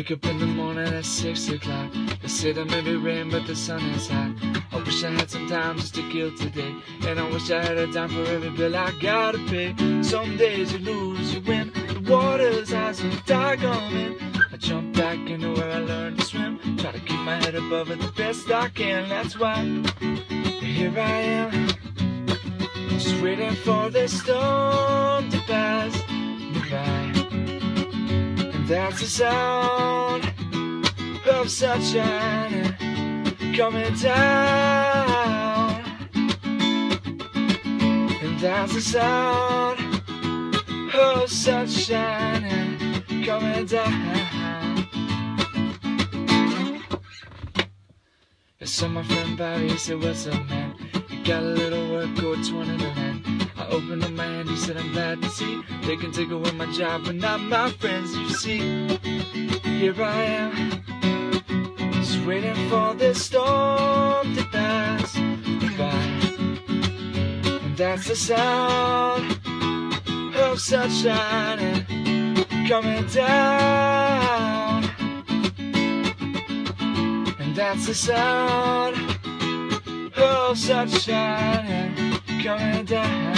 Wake up in the morning at 6 o'clock. They say there may be rain, but the sun is hot. I wish I had some time just to kill today, and I wish I had a dime for every bill I gotta pay. Some days you lose, you win. The water's high, so I come in. I jump back into where I learned to swim. Try to keep my head above it the best I can. That's why here I am, just waiting for this storm to pass me by. And that's the sound of sunshine coming down. And that's the sound of sunshine coming down. I saw my friend Bobby, he said, "What's up, man? You got a little work, go 20 to land." I opened up my hand, he said, "I'm glad to see they can take away my job, but not my friends, you see." Here I am, just waiting for this storm to pass me by. And that's the sound of sunshine coming down. And that's the sound of sunshine coming down.